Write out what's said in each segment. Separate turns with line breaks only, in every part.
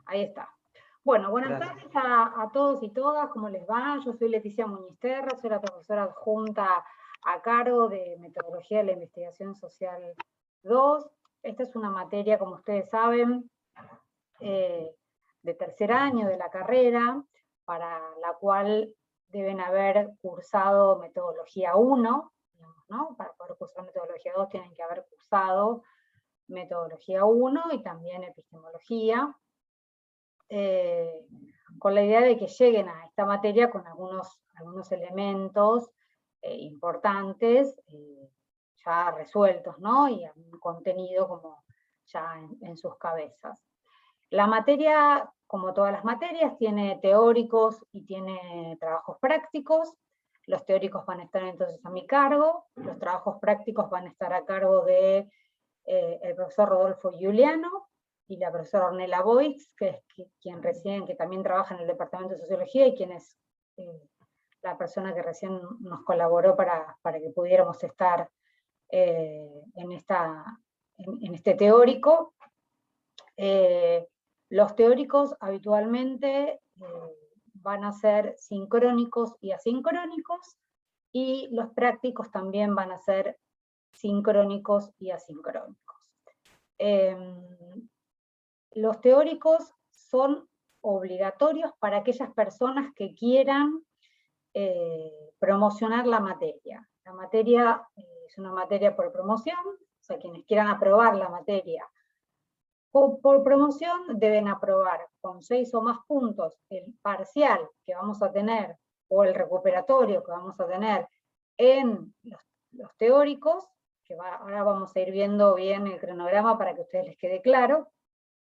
Ahí está. Bueno, buenas tardes a todos y todas, ¿cómo les va? Yo soy Leticia Muñizterra, soy la profesora adjunta a cargo de Metodología de la Investigación Social 2. Esta es una materia, como ustedes saben, de tercer año de la carrera, para la cual deben haber cursado Metodología 1, digamos, ¿no? Para poder cursar Metodología 2 tienen que haber cursado Metodología 1 y también Epistemología. Con la idea de que lleguen a esta materia con algunos elementos importantes ya resueltos, ¿no? Y un contenido como ya en sus cabezas. La materia, como todas las materias, tiene teóricos y tiene trabajos prácticos. Los teóricos van a estar entonces a mi cargo, los trabajos prácticos van a estar a cargo de el profesor Rodolfo Giuliano y la profesora Ornella Boix, que es que también trabaja en el Departamento de Sociología y quien es la persona que recién nos colaboró para que pudiéramos estar en este teórico. Los teóricos habitualmente van a ser sincrónicos y asincrónicos, y los prácticos también van a ser sincrónicos y asincrónicos. Los teóricos son obligatorios para aquellas personas que quieran promocionar la materia. La materia es una materia por promoción, o sea, quienes quieran aprobar la materia por promoción deben aprobar con 6 o más puntos el parcial que vamos a tener, o el recuperatorio que vamos a tener en los teóricos, que ahora vamos a ir viendo bien el cronograma para que a ustedes les quede claro,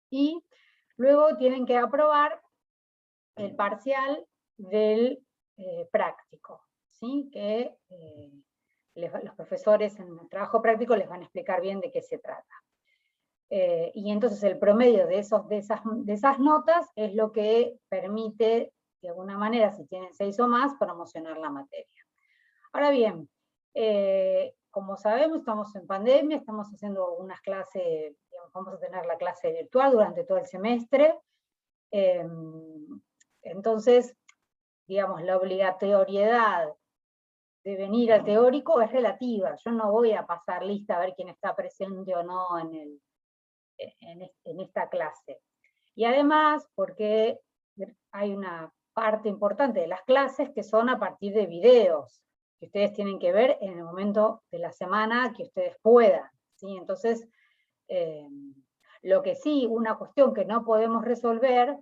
y luego tienen que aprobar el parcial del práctico, ¿sí? Que los profesores en el trabajo práctico les van a explicar bien de qué se trata. Y entonces el promedio de esas notas es lo que permite, de alguna manera, si tienen 6 o más, promocionar la materia. Ahora bien, como sabemos, estamos en pandemia, estamos haciendo unas clases, digamos, vamos a tener la clase virtual durante todo el semestre. Entonces, digamos, la obligatoriedad de venir al teórico es relativa. Yo no voy a pasar lista a ver quién está presente o no en esta clase. Y además, porque hay una parte importante de las clases que son a partir de videos, que ustedes tienen que ver en el momento de la semana que ustedes puedan, ¿sí? Entonces, lo que sí, una cuestión que no podemos resolver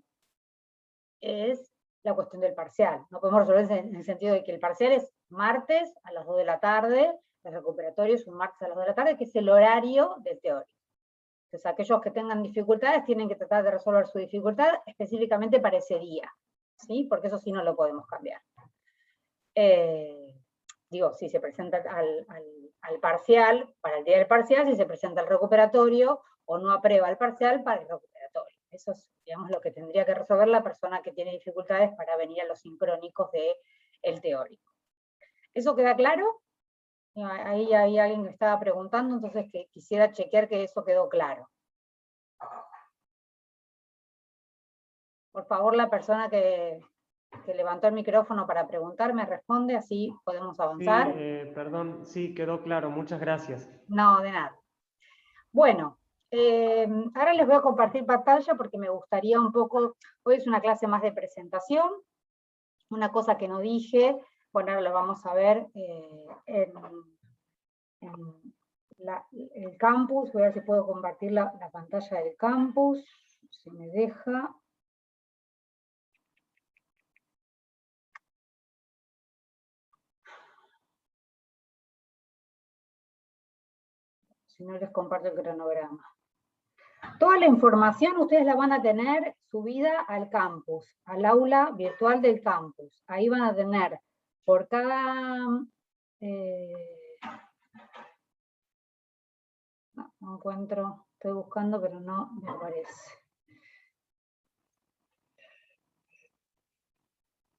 es la cuestión del parcial. No podemos resolver en el sentido de que el parcial es martes a las 2 de la tarde, el recuperatorio es un martes a las 2 de la tarde, que es el horario del teórico. Entonces, aquellos que tengan dificultades tienen que tratar de resolver su dificultad específicamente para ese día, ¿sí? Porque eso sí no lo podemos cambiar. Digo, si se presenta al parcial, para el día del parcial, si se presenta el recuperatorio, o no aprueba el parcial para el recuperatorio. Eso es, digamos, lo que tendría que resolver la persona que tiene dificultades para venir a los sincrónicos del teórico. ¿Eso queda claro? Ahí hay alguien que estaba preguntando, entonces que quisiera chequear que eso quedó claro. Por favor, la persona que levantó el micrófono para preguntar me responde, así podemos avanzar.
Sí, perdón, sí, quedó claro, muchas gracias.
No, de nada. Bueno, ahora les voy a compartir pantalla porque me gustaría un poco, hoy es una clase más de presentación, una cosa que no dije, bueno, ahora lo vamos a ver en el campus. Voy a ver si puedo compartir la pantalla del campus, si me deja. Si no, les comparto el cronograma. Toda la información ustedes la van a tener subida al campus, al aula virtual del campus. Ahí van a tener por cada... no encuentro, estoy buscando, pero no me aparece.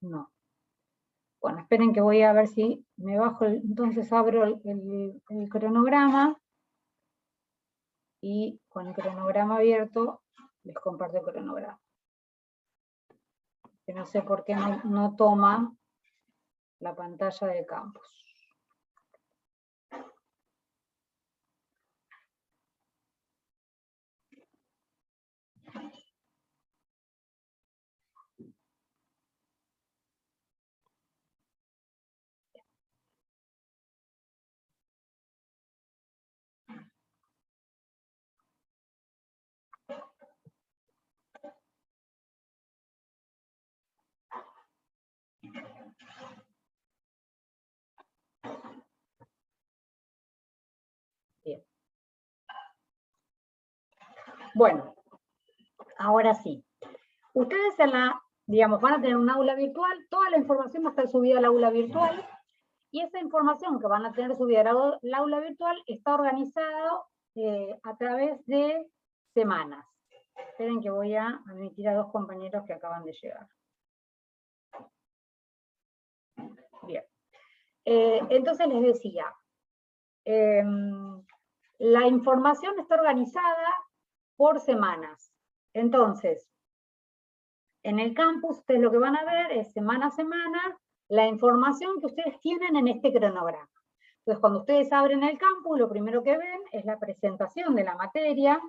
No. Bueno, esperen que voy a ver si me bajo, entonces abro el cronograma. y con el cronograma abierto les comparto el cronograma. Que no sé por qué no toma la pantalla del campus. Bien. Bueno, ahora sí. Ustedes van a tener un aula virtual, toda la información va a estar subida al aula virtual, y esa información que van a tener subida al aula virtual está organizada a través de semanas. Esperen que voy a admitir a 2 compañeros que acaban de llegar. Bien. Entonces les decía, la información está organizada por semanas. Entonces, en el campus, ustedes lo que van a ver es semana a semana la información que ustedes tienen en este cronograma. Entonces, cuando ustedes abren el campus, lo primero que ven es la presentación de la materia,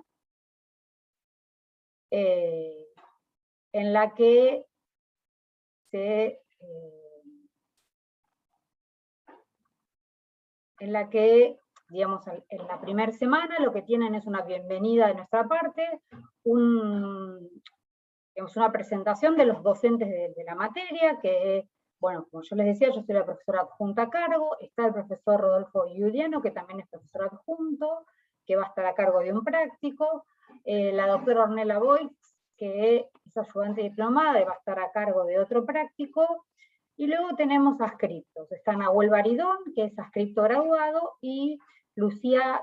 en la que digamos, en la primera semana lo que tienen es una bienvenida de nuestra parte, una presentación de los docentes de la materia, que, bueno, como yo les decía, yo soy la profesora adjunta a cargo, está el profesor Rodolfo Giuliano, que también es profesor adjunto, que va a estar a cargo de un práctico, la doctora Ornella Boix, que es ayudante diplomada y va a estar a cargo de otro práctico, y luego tenemos adscriptos, está Nahuel Baridón, que es adscripto graduado, y Lucía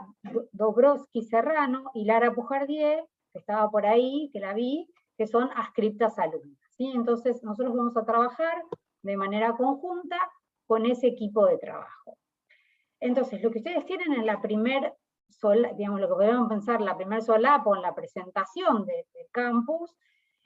Dobrowski Serrano y Lara Pujardier, que estaba por ahí, que la vi, que son adscriptas alumnas, ¿sí? Entonces nosotros vamos a trabajar de manera conjunta con ese equipo de trabajo. Entonces, lo que ustedes tienen en la primer, digamos, lo que podemos pensar, la primer solapa en la presentación del campus,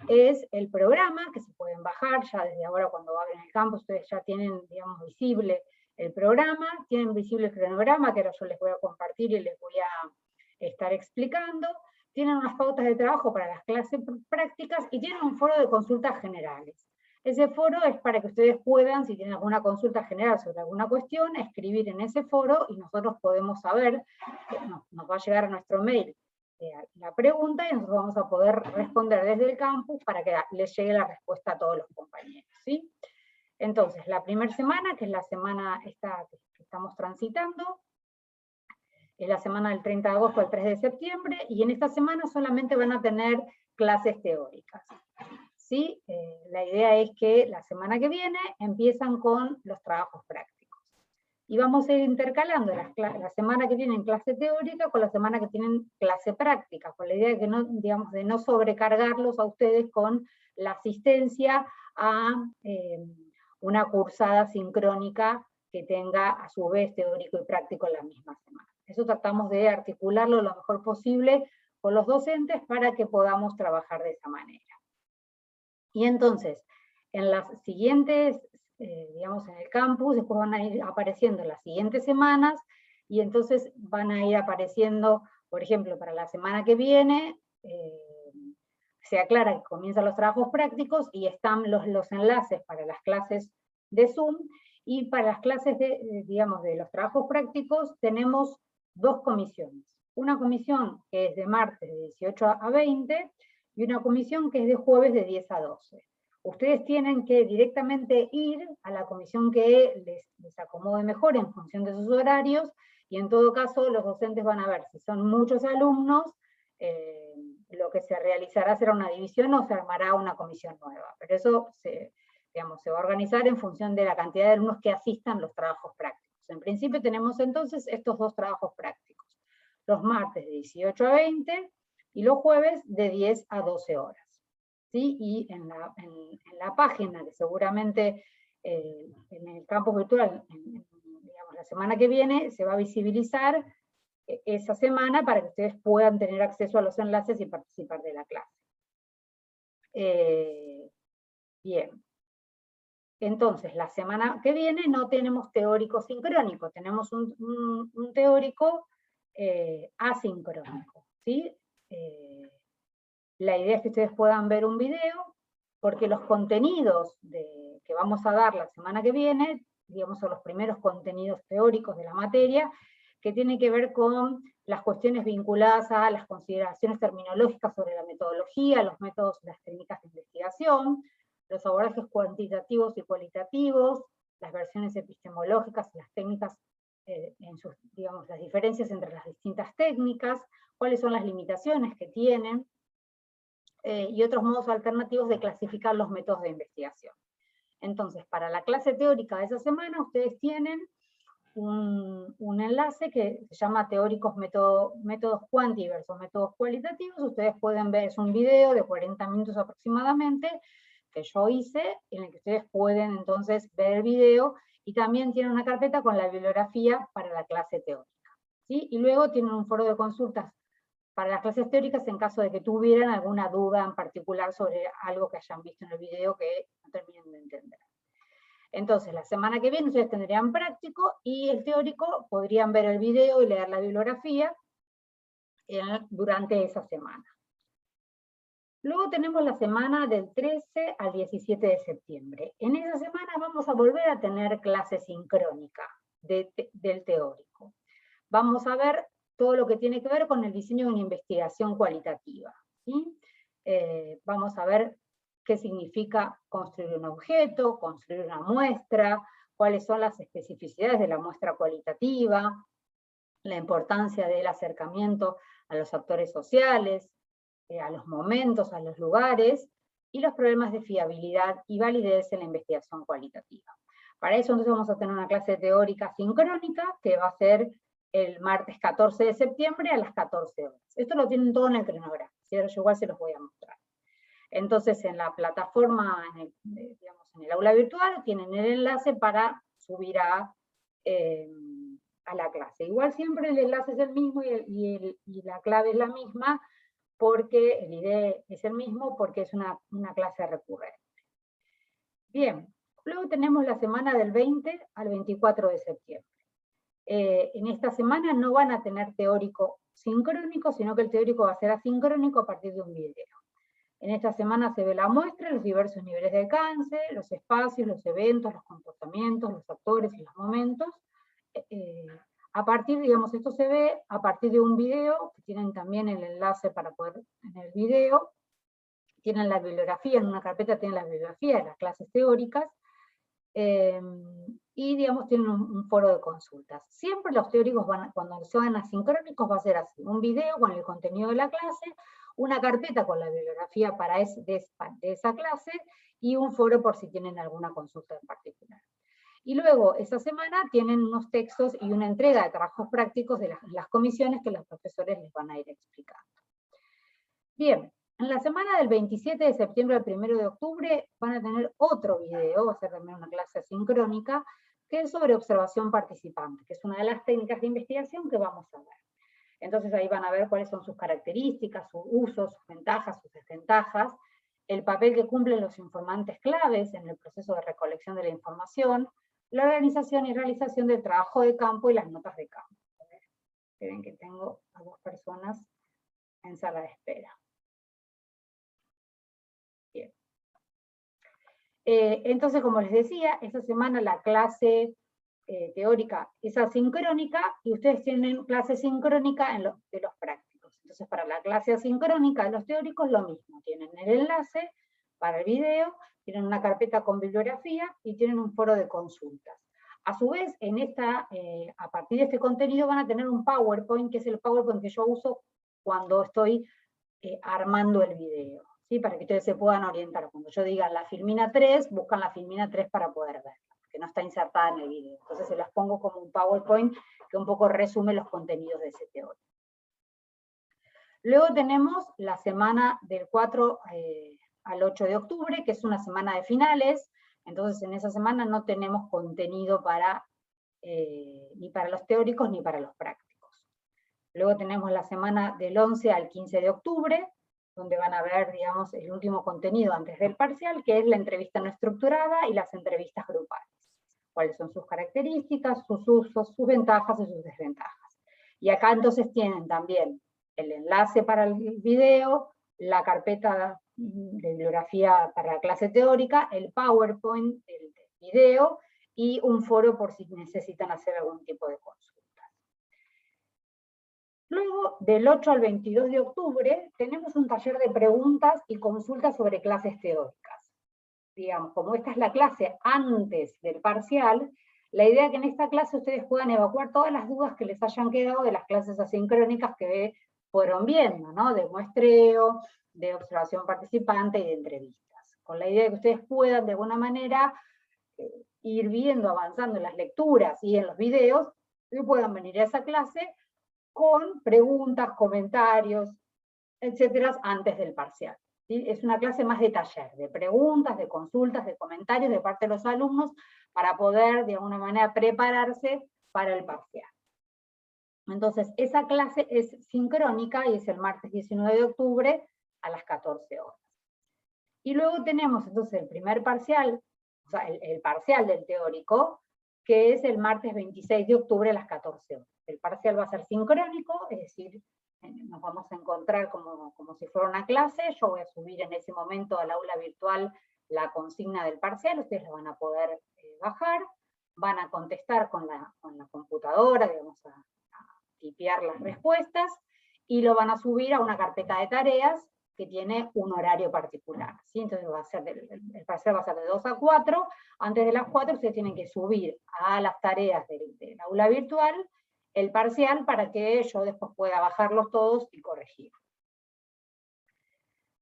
es el programa, que se pueden bajar ya desde ahora cuando abren el campus, ustedes ya tienen, digamos, visible el programa, tienen visible el cronograma, que ahora yo les voy a compartir y les voy a estar explicando, tienen unas pautas de trabajo para las clases prácticas y tienen un foro de consultas generales. Ese foro es para que ustedes puedan, si tienen alguna consulta general sobre alguna cuestión, escribir en ese foro y nosotros podemos saber, nos va a llegar a nuestro mail la pregunta y nosotros vamos a poder responder desde el campus para que les llegue la respuesta a todos los compañeros, ¿sí? Entonces, la primera semana, que es la semana esta que estamos transitando, es la semana del 30 de agosto al 3 de septiembre, y en esta semana solamente van a tener clases teóricas. ¿Sí? La idea es que la semana que viene empiezan con los trabajos prácticos. Y vamos a ir intercalando la semana que tienen clase teórica con la semana que tienen clase práctica, con la idea de que no, digamos, de no sobrecargarlos a ustedes con la asistencia a una cursada sincrónica que tenga a su vez teórico y práctico en la misma semana. Eso tratamos de articularlo lo mejor posible con los docentes para que podamos trabajar de esa manera. Y entonces, en las siguientes, digamos, en el campus, después van a ir apareciendo las siguientes semanas, y entonces van a ir apareciendo, por ejemplo, para la semana que viene, se aclara que comienzan los trabajos prácticos, y están los enlaces para las clases de Zoom, y para las clases digamos, de los trabajos prácticos, tenemos 2 comisiones. Una comisión que es de martes de 18 a 20, y una comisión que es de jueves de 10 a 12. Ustedes tienen que directamente ir a la comisión que les acomode mejor en función de sus horarios, y en todo caso los docentes van a ver si son muchos alumnos, lo que se realizará será una división o se armará una comisión nueva. Pero eso digamos, se va a organizar en función de la cantidad de alumnos que asistan a los trabajos prácticos. En principio tenemos entonces estos 2 trabajos prácticos. Los martes de 18 a 20, y los jueves de 10 a 12 horas. ¿Sí? Y en la página, que seguramente en el campus virtual, digamos, la semana que viene, se va a visibilizar esa semana para que ustedes puedan tener acceso a los enlaces y participar de la clase. Bien. Entonces, la semana que viene no tenemos teórico sincrónico, tenemos un teórico asincrónico, ¿sí? La idea es que ustedes puedan ver un video, porque los contenidos que vamos a dar la semana que viene, digamos, son los primeros contenidos teóricos de la materia, que tienen que ver con las cuestiones vinculadas a las consideraciones terminológicas sobre la metodología, los métodos y las técnicas de investigación, los abordajes cuantitativos y cualitativos, las versiones epistemológicas y las técnicas, en sus, digamos, las diferencias entre las distintas técnicas, cuáles son las limitaciones que tienen, y otros modos alternativos de clasificar los métodos de investigación. Entonces, para la clase teórica de esa semana, ustedes tienen un enlace que se llama Teóricos Métodos Quanti versus Métodos Cualitativos. Ustedes pueden ver, es un video de 40 minutos aproximadamente, que yo hice, en el que ustedes pueden entonces ver el video, y también tienen una carpeta con la bibliografía para la clase teórica, ¿sí? Y luego tienen un foro de consultas para las clases teóricas en caso de que tuvieran alguna duda en particular sobre algo que hayan visto en el video que no terminen de entender. Entonces, la semana que viene ustedes tendrían práctico, y el teórico podrían ver el video y leer la bibliografía durante esa semana. Luego tenemos la semana del 13 al 17 de septiembre. En esa semana vamos a volver a tener clase sincrónica del teórico. Vamos a ver todo lo que tiene que ver con el diseño de una investigación cualitativa, ¿sí? Vamos a ver qué significa construir un objeto, construir una muestra, cuáles son las especificidades de la muestra cualitativa, la importancia del acercamiento a los actores sociales, a los momentos, a los lugares, y los problemas de fiabilidad y validez en la investigación cualitativa. Para eso entonces vamos a tener una clase teórica sincrónica, que va a ser el martes 14 de septiembre a las 14 horas. Esto lo tienen todo en el cronograma, ¿sí? Yo igual se los voy a mostrar. Entonces, en la plataforma, digamos, en el aula virtual, tienen el enlace para subir a la clase. Igual siempre el enlace es el mismo y la clave es la misma, porque el ID es el mismo, porque es una clase recurrente. Bien, luego tenemos la semana del 20 al 24 de septiembre. En esta semana no van a tener teórico sincrónico, sino que el teórico va a ser asincrónico a partir de un video. En esta semana se ve la muestra, los diversos niveles de alcance, los espacios, los eventos, los comportamientos, los actores y los momentos. A partir, digamos, esto se ve a partir de un video, que tienen también el enlace para poder en el video, tienen la bibliografía, en una carpeta tienen la bibliografía de las clases teóricas, y digamos tienen un foro de consultas. Siempre los teóricos cuando se van asincrónicos va a ser así, un video con el contenido de la clase, una carpeta con la bibliografía de esa clase, y un foro por si tienen alguna consulta en particular. Y luego, esa semana, tienen unos textos y una entrega de trabajos prácticos de las comisiones que los profesores les van a ir explicando. Bien, en la semana del 27 de septiembre al 1 de octubre van a tener otro video, va a ser también una clase asincrónica, que es sobre observación participante, que es una de las técnicas de investigación que vamos a ver. Entonces ahí van a ver cuáles son sus características, sus usos, sus ventajas, sus desventajas, el papel que cumplen los informantes claves en el proceso de recolección de la información, la organización y realización del trabajo de campo y las notas de campo. Ven que tengo a 2 personas en sala de espera. Bien. Entonces, como les decía, esta semana la clase teórica es asincrónica, y ustedes tienen clase sincrónica de los prácticos. Entonces, para la clase asincrónica de los teóricos, lo mismo. Tienen el enlace para el video, tienen una carpeta con bibliografía y tienen un foro de consultas. A su vez, a partir de este contenido van a tener un PowerPoint, que es el PowerPoint que yo uso cuando estoy armando el video, ¿sí? Para que ustedes se puedan orientar. Cuando yo diga la filmina 3, buscan la filmina 3 para poder verla, que no está insertada en el video. Entonces se las pongo como un PowerPoint que un poco resume los contenidos de ese teórico. Luego tenemos la semana del 4 al 8 de octubre, que es una semana de finales. Entonces en esa semana no tenemos contenido ni para los teóricos ni para los prácticos. Luego tenemos la semana del 11 al 15 de octubre, donde van a ver, digamos, el último contenido antes del parcial, que es la entrevista no estructurada y las entrevistas grupales. Cuáles son sus características, sus usos, sus ventajas y sus desventajas. Y acá entonces tienen también el enlace para el video, la carpeta de bibliografía para la clase teórica, el PowerPoint, el video, y un foro por si necesitan hacer algún tipo de consulta. Luego, del 8 al 22 de octubre, tenemos un taller de preguntas y consultas sobre clases teóricas. Digamos, como esta es la clase antes del parcial, la idea es que en esta clase ustedes puedan evacuar todas las dudas que les hayan quedado de las clases asincrónicas que fueron viendo, ¿no? De muestreo, de observación participante y de entrevistas. Con la idea de que ustedes puedan, de alguna manera, ir viendo, avanzando en las lecturas y en los videos, y puedan venir a esa clase con preguntas, comentarios, etcétera, antes del parcial. ¿Sí? Es una clase más de taller, de preguntas, de consultas, de comentarios de parte de los alumnos para poder, de alguna manera, prepararse para el parcial. Entonces, esa clase es sincrónica y es el martes 19 de octubre a las 14 horas. Y luego tenemos entonces el primer parcial, o sea, el parcial del teórico, que es el martes 26 de octubre a las 14 horas. El parcial va a ser sincrónico, es decir, nos vamos a encontrar como si fuera una clase. Yo voy a subir en ese momento al aula virtual la consigna del parcial, ustedes la van a poder bajar, van a contestar con la computadora, digamos, a tipear las respuestas, y lo van a subir a una carpeta de tareas que tiene un horario particular. ¿Sí? Entonces va a ser el parcial va a ser de 2 a 4, antes de las 4 ustedes tienen que subir a las tareas del aula virtual el parcial para que yo después pueda bajarlos todos y corregir.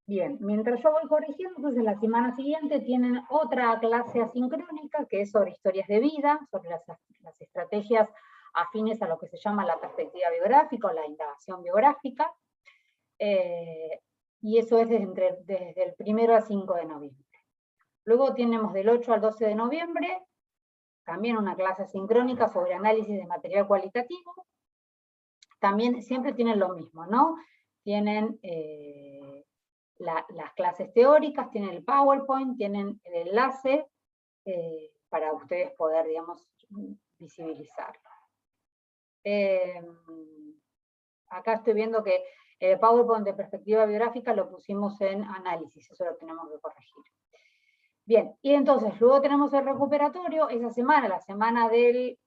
Bien, mientras yo voy corrigiendo, entonces la semana siguiente tienen otra clase asincrónica que es sobre historias de vida, sobre las estrategias afines a lo que se llama la perspectiva biográfica o la indagación biográfica, y eso es desde el 1 al 5 de noviembre. Luego tenemos del 8 al 12 de noviembre, también una clase sincrónica sobre análisis de material cualitativo. También siempre tienen lo mismo, ¿no? Tienen las clases teóricas, tienen el PowerPoint, tienen el enlace para ustedes poder, digamos, visibilizarlo. Acá estoy viendo que el PowerPoint de perspectiva biográfica lo pusimos en análisis, eso lo tenemos que corregir. Bien, y entonces luego tenemos el recuperatorio, esa semana, la semana del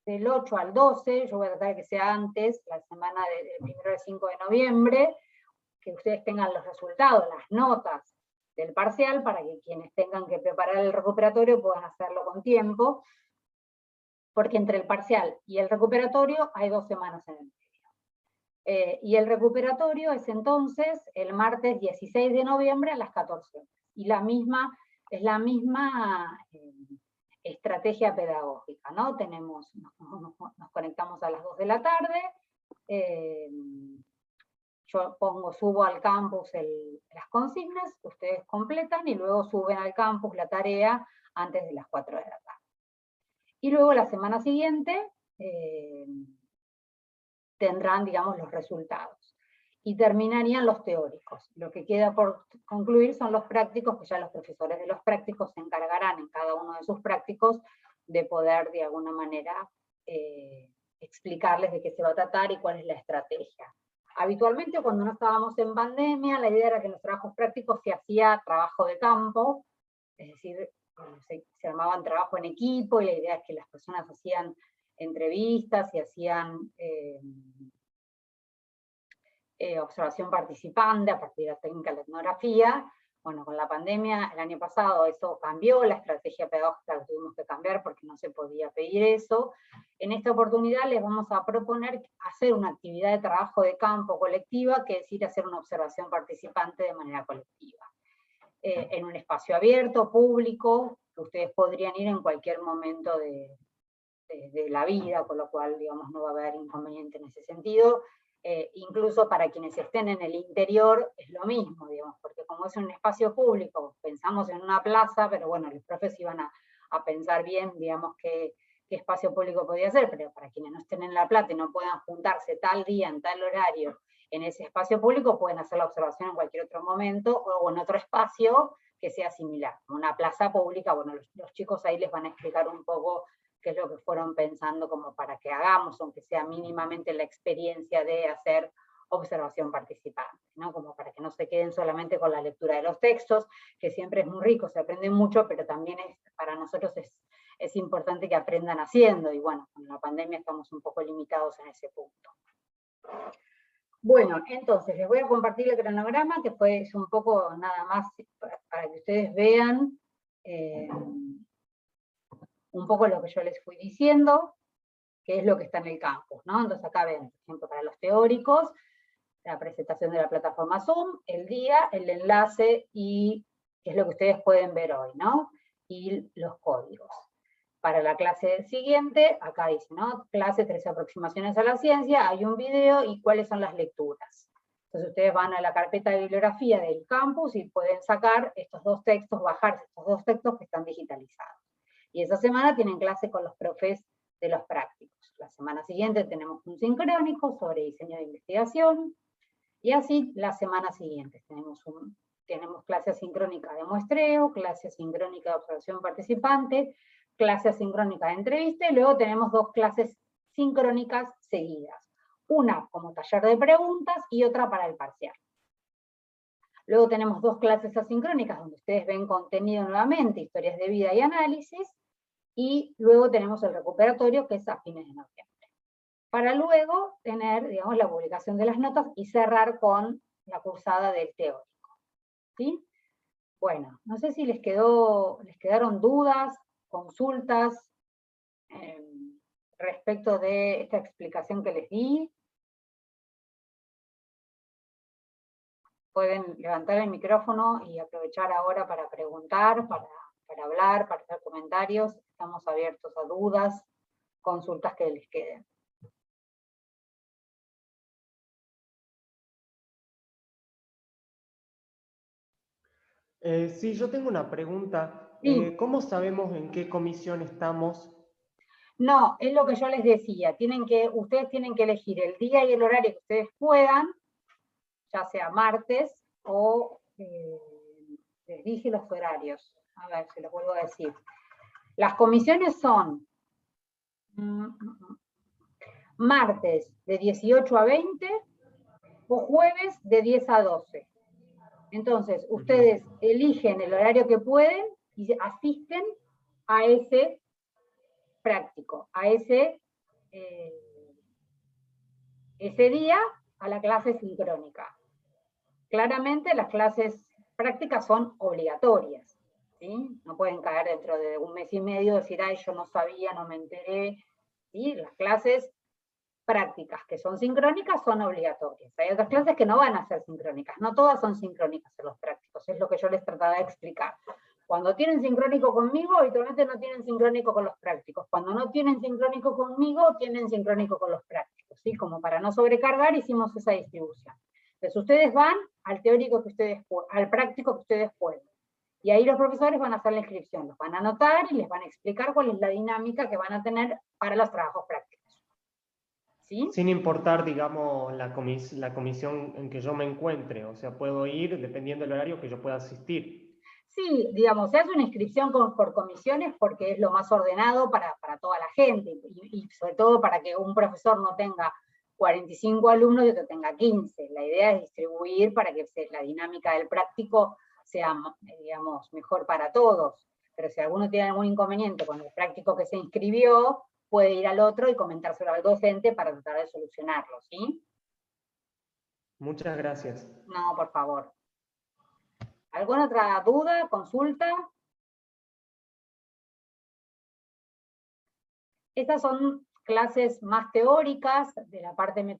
8 al 12, yo voy a tratar de que sea antes, la semana del 1 al 5 de noviembre, que ustedes tengan los resultados, las notas del parcial, para que quienes tengan que preparar el recuperatorio puedan hacerlo con tiempo, porque entre el parcial y el recuperatorio hay 2 semanas en el medio. Y el recuperatorio es entonces el martes 16 de noviembre a las 14 horas. Y es la misma estrategia pedagógica, ¿no? Nos conectamos a las 2 de la tarde, yo subo al campus las consignas, ustedes completan y luego suben al campus la tarea antes de las 4 de la tarde. Y luego la semana siguiente tendrán, digamos, los resultados. Y terminarían los teóricos. Lo que queda por concluir son los prácticos, que ya los profesores de los prácticos se encargarán en cada uno de sus prácticos de poder, de alguna manera, explicarles de qué se va a tratar y cuál es la estrategia. Habitualmente, cuando no estábamos en pandemia, la idea era que en los trabajos prácticos se hacía trabajo de campo, es decir, se llamaban trabajo en equipo, y la idea es que las personas hacían entrevistas y hacían observación participante a partir de la técnica de la etnografía. Bueno, con la pandemia el año pasado eso cambió, la estrategia pedagógica la tuvimos que cambiar porque no se podía pedir eso. En esta oportunidad les vamos a proponer hacer una actividad de trabajo de campo colectiva, que es ir a hacer una observación participante de manera colectiva. En un espacio abierto, público, que ustedes podrían ir en cualquier momento de la vida, con lo cual, digamos, no va a haber inconveniente en ese sentido. Incluso para quienes estén en el interior es lo mismo, digamos, porque como es un espacio público, pensamos en una plaza, pero bueno, los profes iban a pensar bien, digamos, qué qué espacio público podía ser, pero para quienes no estén en La Plata y no puedan juntarse tal día, en tal horario, en ese espacio público, pueden hacer la observación en cualquier otro momento o en otro espacio que sea similar. Una plaza pública, bueno, los chicos ahí les van a explicar un poco qué es lo que fueron pensando como para que hagamos, aunque sea mínimamente la experiencia de hacer observación participante, ¿no? Como para que no se queden solamente con la lectura de los textos, que siempre es muy rico, se aprende mucho, pero también para nosotros es importante que aprendan haciendo, y bueno, con la pandemia estamos un poco limitados en ese punto. Bueno, entonces les voy a compartir el cronograma, que es un poco nada más para que ustedes vean un poco lo que yo les fui diciendo, que es lo que está en el campus, ¿no? Entonces acá ven, por ejemplo, para los teóricos, la presentación de la plataforma Zoom, el día, el enlace y qué es lo que ustedes pueden ver hoy, ¿no? Y los códigos. Para la clase siguiente, acá dice, ¿no? Clase 3 aproximaciones a la ciencia, hay un video y cuáles son las lecturas. Entonces ustedes van a la carpeta de bibliografía del campus y pueden sacar estos dos textos, bajarse estos dos textos que están digitalizados. Y esa semana tienen clase con los profes de los prácticos. La semana siguiente tenemos un sincrónico sobre diseño de investigación, y así la semana siguiente tenemos clase asincrónica de muestreo, clase asincrónica de observación participante, clase asincrónica de entrevista, y luego tenemos dos clases sincrónicas seguidas. Una como taller de preguntas y otra para el parcial. Luego tenemos dos clases asincrónicas donde ustedes ven contenido nuevamente, historias de vida y análisis, y luego tenemos el recuperatorio que es a fines de noviembre. Para luego tener, digamos, la publicación de las notas y cerrar con la cursada del teórico. ¿Sí? Bueno, no sé si les quedaron dudas, consultas respecto de esta explicación que les di. Pueden levantar el micrófono y aprovechar ahora para preguntar, para hablar, para hacer comentarios. Estamos abiertos a dudas, consultas que les queden.
Sí, yo tengo una pregunta.
Sí.
¿Cómo sabemos en qué comisión estamos?
No, es lo que yo les decía. Ustedes tienen que elegir el día y el horario que ustedes puedan, ya sea martes o les dije los horarios. A ver, se los vuelvo a decir. Las comisiones son martes de 18 a 20 o jueves de 10 a 12. Entonces, ustedes eligen el horario que pueden y asisten a ese práctico, a ese día a la clase sincrónica. Claramente las clases prácticas son obligatorias, ¿sí? No pueden caer dentro de un mes y medio, decir, ay, yo no sabía, no me enteré, ¿sí? Las clases prácticas que son sincrónicas son obligatorias. Hay otras clases que no van a ser sincrónicas, no todas son sincrónicas en los prácticos, es lo que yo les trataba de explicar. Cuando tienen sincrónico conmigo, habitualmente no tienen sincrónico con los prácticos. Cuando no tienen sincrónico conmigo, tienen sincrónico con los prácticos, ¿sí? Como para no sobrecargar, hicimos esa distribución. Entonces ustedes van al teórico que ustedes al práctico que ustedes pueden. Y ahí los profesores van a hacer la inscripción, los van a anotar y les van a explicar cuál es la dinámica que van a tener para los trabajos prácticos. ¿Sí?
Sin importar, digamos, la comisión en que yo me encuentre. O sea, puedo ir dependiendo del horario que yo pueda asistir.
Sí, digamos, se hace una inscripción por comisiones porque es lo más ordenado para toda la gente y sobre todo para que un profesor no tenga 45 alumnos y otro tenga 15. La idea es distribuir para que la dinámica del práctico sea, digamos, mejor para todos. Pero si alguno tiene algún inconveniente con el práctico que se inscribió, puede ir al otro y comentárselo al docente para tratar de solucionarlo, ¿sí?
Muchas gracias.
No, por favor. ¿Alguna otra duda, consulta? Estas son clases más teóricas de la parte de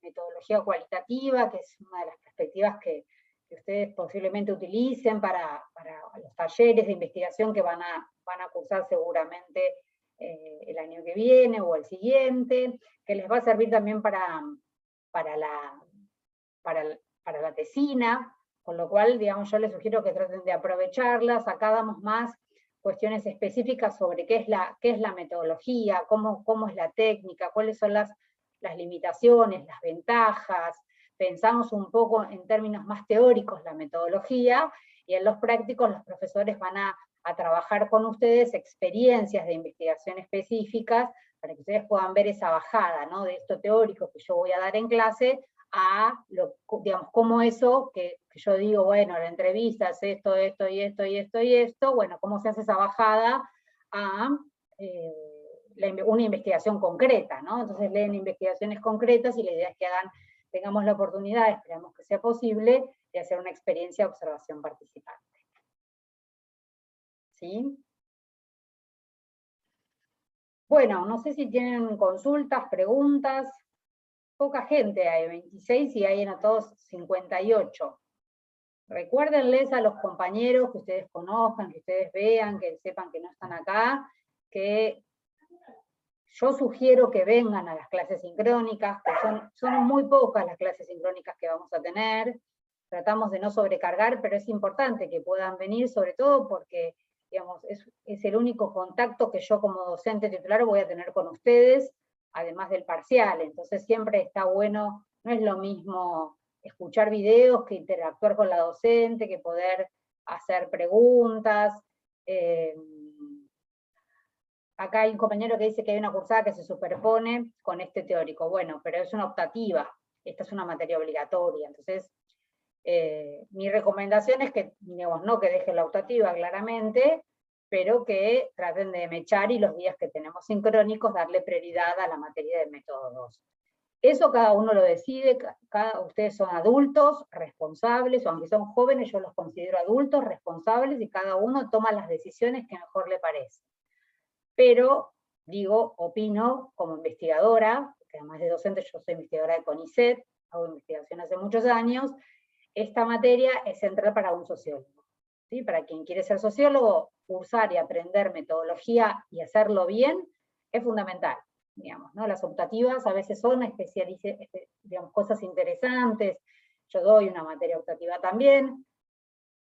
metodología cualitativa, que es una de las perspectivas que ustedes posiblemente utilicen para los talleres de investigación que van a cursar seguramente el año que viene o el siguiente, que les va a servir también para la tesina, con lo cual, digamos, yo les sugiero que traten de aprovecharlas. Acá damos más cuestiones específicas sobre qué es la metodología, cómo es la técnica, cuáles son las limitaciones, las ventajas. Pensamos un poco en términos más teóricos la metodología, y en los prácticos los profesores van a trabajar con ustedes experiencias de investigación específicas para que ustedes puedan ver esa bajada, ¿no?, de esto teórico que yo voy a dar en clase a, digamos, cómo eso que yo digo, bueno, la entrevista es esto, esto y esto y esto y esto, bueno, cómo se hace esa bajada a una investigación concreta, ¿no? Entonces leen investigaciones concretas y la idea es que tengamos la oportunidad, esperamos que sea posible, de hacer una experiencia de observación participante. ¿Sí? Bueno, no sé si tienen consultas, preguntas. Poca gente hay, 26 y hay anotados 58. Recuérdenles a los compañeros que ustedes conozcan, que ustedes vean, que sepan que no están acá, que yo sugiero que vengan a las clases sincrónicas, que son muy pocas las clases sincrónicas que vamos a tener. Tratamos de no sobrecargar, pero es importante que puedan venir, sobre todo porque, digamos, es el único contacto que yo como docente titular voy a tener con ustedes, además del parcial. Entonces siempre está bueno, no es lo mismo escuchar videos que interactuar con la docente, que poder hacer preguntas. Acá hay un compañero que dice que hay una cursada que se superpone con este teórico. Bueno, pero es una optativa, esta es una materia obligatoria. Entonces, mi recomendación es que, digamos, no que dejen la optativa claramente, pero que traten de mechar y los días que tenemos sincrónicos darle prioridad a la materia de método 2. Eso cada uno lo decide, ustedes son adultos, responsables, o aunque son jóvenes, yo los considero adultos, responsables, y cada uno toma las decisiones que mejor le parece. Pero, digo, opino como investigadora, porque además de docente yo soy investigadora de CONICET, hago investigación hace muchos años, esta materia es central para un sociólogo. ¿Sí? Para quien quiere ser sociólogo, cursar y aprender metodología y hacerlo bien es fundamental. Digamos, ¿no? Las optativas a veces son digamos, cosas interesantes, yo doy una materia optativa también,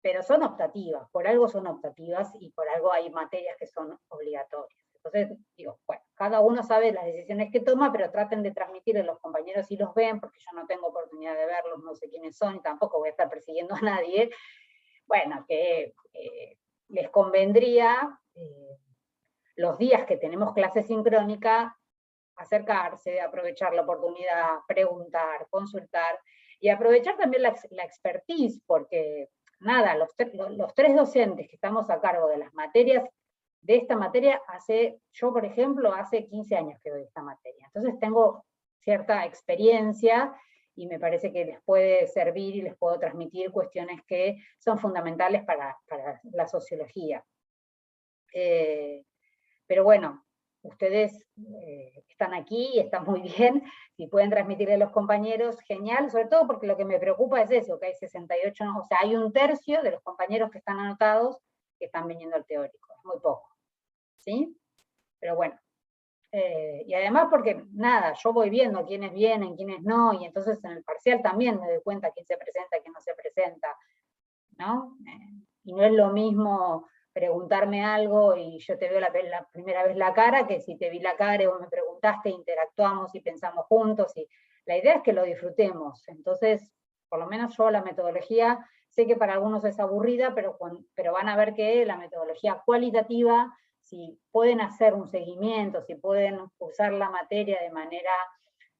pero son optativas, por algo son optativas y por algo hay materias que son obligatorias. Entonces, digo, bueno, cada uno sabe las decisiones que toma, pero traten de transmitirle a los compañeros si los ven, porque yo no tengo oportunidad de verlos, no sé quiénes son, y tampoco voy a estar persiguiendo a nadie. Bueno, que les convendría, los días que tenemos clase sincrónica, acercarse, aprovechar la oportunidad, preguntar, consultar, y aprovechar también la expertise, porque nada, los tres docentes que estamos a cargo de las materias, de esta materia, yo por ejemplo, hace 15 años que doy esta materia, entonces tengo cierta experiencia, y me parece que les puede servir y les puedo transmitir cuestiones que son fundamentales para la sociología. Pero bueno, ustedes están aquí y están muy bien, si pueden transmitirle a los compañeros, genial, sobre todo porque lo que me preocupa es eso, que hay 68, o sea, hay un tercio de los compañeros que están anotados que están viniendo al teórico, es muy poco, ¿sí? Pero bueno, y además porque, nada, yo voy viendo quiénes vienen, quiénes no, y entonces en el parcial también me doy cuenta quién se presenta, quién no se presenta, ¿no? Y no es lo mismo preguntarme algo y yo te veo la primera vez la cara, que si te vi la cara y vos me preguntaste, interactuamos y pensamos juntos, y la idea es que lo disfrutemos. Entonces, por lo menos yo la metodología, sé que para algunos es aburrida, pero van a ver que la metodología cualitativa, si pueden hacer un seguimiento, si pueden usar la materia de manera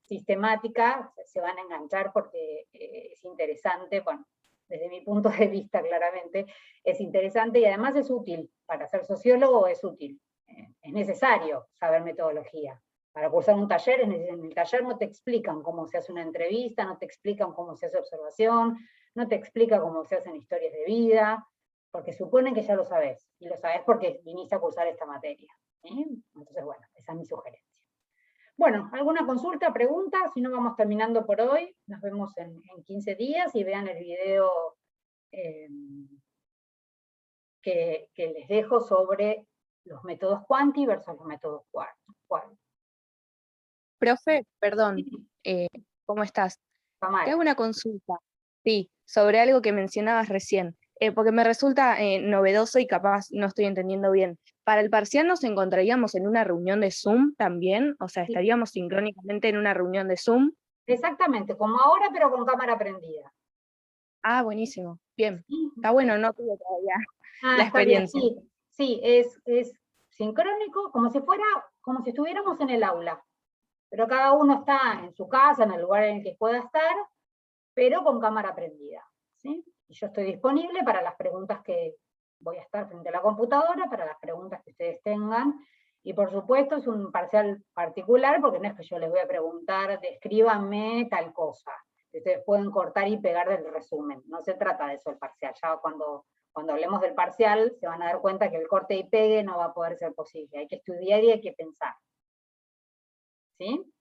sistemática, se van a enganchar porque es interesante, bueno, desde mi punto de vista claramente, es interesante y además es útil. Para ser sociólogo es útil, es necesario saber metodología. Para cursar un taller, en el taller no te explican cómo se hace una entrevista, no te explican cómo se hace observación, no te explica cómo se hacen historias de vida, porque suponen que ya lo sabés, y lo sabés porque viniste a cursar esta materia. ¿Sí? Entonces, bueno, esa es mi sugerencia. Bueno, ¿alguna consulta, pregunta? Si no, vamos terminando por hoy. Nos vemos en 15 días y vean el video que les dejo sobre los métodos Quanti versus los métodos Quanti.
Profe, perdón, ¿cómo estás? Te
Tamara.
hago una consulta, sí, sobre algo que mencionabas recién. porque me resulta novedoso y capaz no estoy entendiendo bien. ¿Para el parcial nos encontraríamos en una reunión de Zoom también? O sea,
Sí.
¿estaríamos sincrónicamente en una reunión de Zoom?
Exactamente, como ahora, pero con cámara prendida.
Ah, buenísimo. Bien.
¿Sí?
Está bueno, no tuve todavía
Ah,
la
está bien,
experiencia.
sí, sí, es sincrónico, como si estuviéramos en el aula. Pero cada uno está en su casa, en el lugar en el que pueda estar, pero con cámara prendida, ¿sí? Y yo estoy disponible para las preguntas que voy a estar frente a la computadora, para las preguntas que ustedes tengan, y por supuesto es un parcial particular, porque no es que yo les voy a preguntar, descríbanme tal cosa, que ustedes pueden cortar y pegar del resumen, no se trata de eso el parcial, ya cuando hablemos del parcial se van a dar cuenta que el corte y pegue no va a poder ser posible, hay que estudiar y hay que pensar, ¿sí?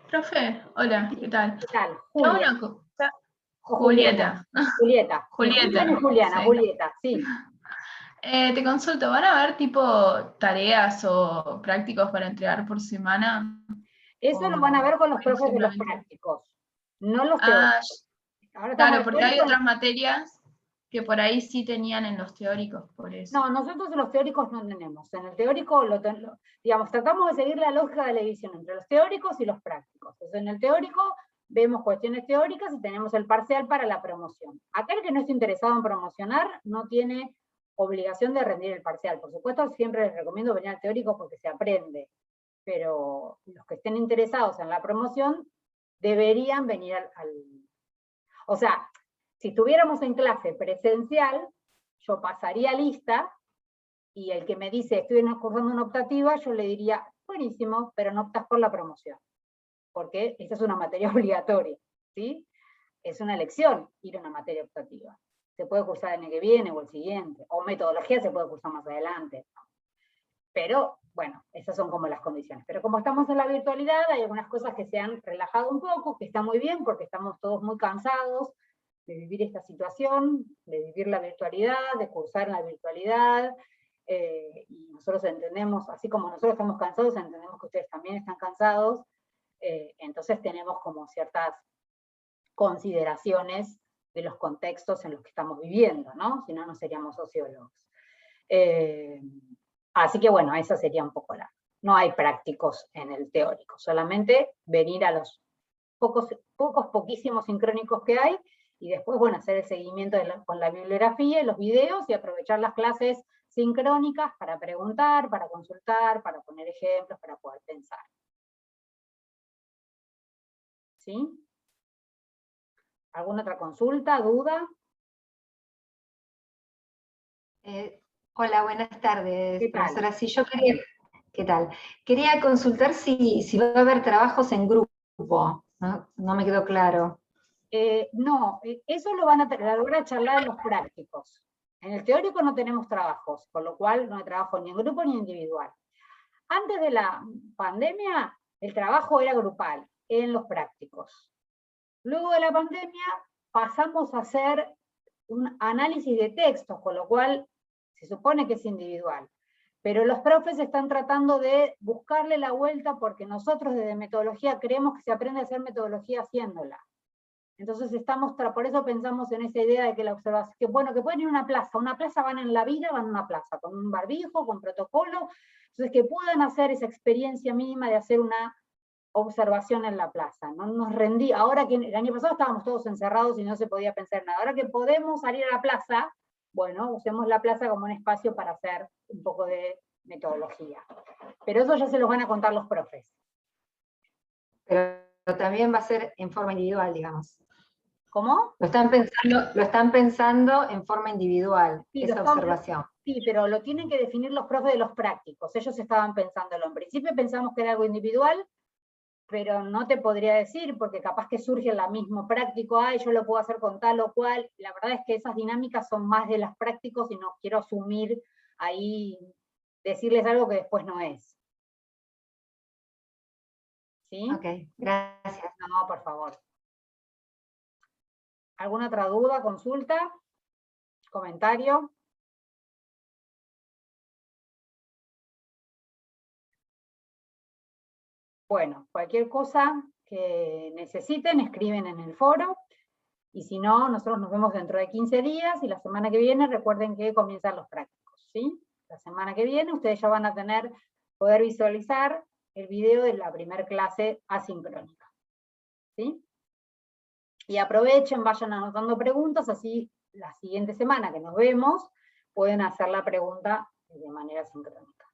Profe, hola, ¿qué tal?
¿Qué tal?
Te hago
Julia. O
Julieta.
Julieta. Ni Julia ni
Julieta,
Juliana,
sí.
Julieta, sí.
Te consulto, ¿van a haber tipo tareas o prácticos para entregar por semana?
Eso lo van a ver con los
O
profes de los
simplemente-
prácticos, no los
Ah,
teóricos. Ahora estamos
claro,
en
porque hay
teóricos.
otras materias que por ahí sí tenían en los teóricos, por eso.
No, nosotros en los teóricos no tenemos. En el teórico, digamos, tratamos de seguir la lógica de la división entre los teóricos y los prácticos. Entonces, en el teórico vemos cuestiones teóricas y tenemos el parcial para la promoción. Aquel que no esté interesado en promocionar no tiene obligación de rendir el parcial. Por supuesto, siempre les recomiendo venir al teórico porque se aprende, pero los que estén interesados en la promoción deberían venir O sea, si estuviéramos en clase presencial, yo pasaría lista y el que me dice estoy cursando una optativa, yo le diría, buenísimo, pero no optas por la promoción, porque esa es una materia obligatoria, ¿sí? Es una elección ir a una materia optativa. Se puede cursar el año que viene o el siguiente, o metodología se puede cursar más adelante. Pero, bueno, esas son como las condiciones. Pero como estamos en la virtualidad, hay algunas cosas que se han relajado un poco, que está muy bien, porque estamos todos muy cansados de vivir esta situación, de vivir la virtualidad, de cursar en la virtualidad, y nosotros entendemos, así como nosotros estamos cansados, entendemos que ustedes también están cansados, entonces tenemos como ciertas consideraciones de los contextos en los que estamos viviendo, ¿no? Si no, no seríamos sociólogos. Así que bueno, esa sería un poco la... No hay prácticos en el teórico, solamente venir a los poquísimos sincrónicos que hay, y después, bueno, hacer el seguimiento con la bibliografía y los videos, y aprovechar las clases sincrónicas para preguntar, para consultar, para poner ejemplos, para poder pensar. ¿Sí? ¿Alguna otra consulta, duda?
Hola, buenas tardes,
¿Qué tal?
profesora. Sí, yo quería, ¿qué tal? Quería consultar si va a haber trabajos en grupo, ¿no? No me quedó claro.
No, eso lo van a lograr charlar en los prácticos. En el teórico no tenemos trabajos, con lo cual no hay trabajo ni en grupo ni individual. Antes de la pandemia, el trabajo era grupal, en los prácticos. Luego de la pandemia, pasamos a hacer un análisis de textos, con lo cual se supone que es individual. Pero los profes están tratando de buscarle la vuelta, porque nosotros desde metodología creemos que se aprende a hacer metodología haciéndola. Entonces por eso pensamos en esa idea de que la observación, que bueno, que pueden ir a una plaza van en la vida, van a una plaza, con un barbijo, con protocolo, entonces que puedan hacer esa experiencia mínima de hacer una observación en la plaza. No nos rendí, ahora que el año pasado estábamos todos encerrados y no se podía pensar nada, ahora que podemos salir a la plaza, bueno, usemos la plaza como un espacio para hacer un poco de metodología. Pero eso ya se los van a contar los profes.
Pero también va a ser en forma individual, digamos.
¿Cómo?
Lo están pensando en forma individual,
Sí,
esa observación.
Sí, pero lo tienen que definir los profes de los prácticos. Ellos estaban pensándolo. En principio pensamos que era algo individual, pero no te podría decir, porque capaz que surge el mismo práctico, yo lo puedo hacer con tal o cual. La verdad es que esas dinámicas son más de los prácticos y no quiero asumir ahí, decirles algo que después no es. ¿Sí?
Ok, gracias.
No, por favor. ¿Alguna otra duda, consulta, comentario? Bueno, cualquier cosa que necesiten, escriben en el foro. Y si no, nosotros nos vemos dentro de 15 días, y la semana que viene recuerden que comienzan los prácticos, ¿sí? La semana que viene ustedes ya van a poder visualizar el video de la primera clase asincrónica, ¿sí? Y aprovechen, vayan anotando preguntas, así la siguiente semana que nos vemos, pueden hacer la pregunta de manera sincrónica.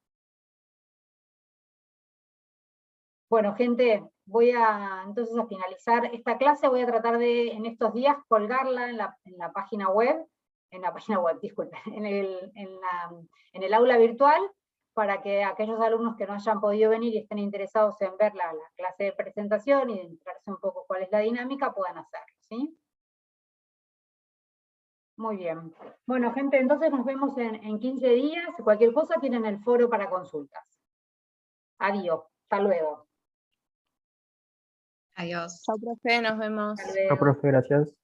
Bueno, gente, voy entonces a finalizar esta clase. Voy a tratar de, en estos días, colgarla en la página web, disculpen, en el aula virtual, para que aquellos alumnos que no hayan podido venir y estén interesados en ver la clase de presentación y de enterarse un poco cuál es la dinámica, puedan hacerlo, ¿sí? Muy bien. Bueno, gente, entonces nos vemos en 15 días. Cualquier cosa tienen el foro para consultas. Adiós. Hasta luego.
Adiós.
Chao, profe, nos vemos.
Hasta luego.
No, profe, gracias.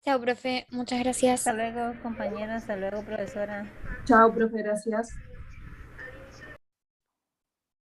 Chao, profe. Muchas gracias.
Hasta luego, compañeros. Hasta luego, profesora.
Chao, profe, gracias.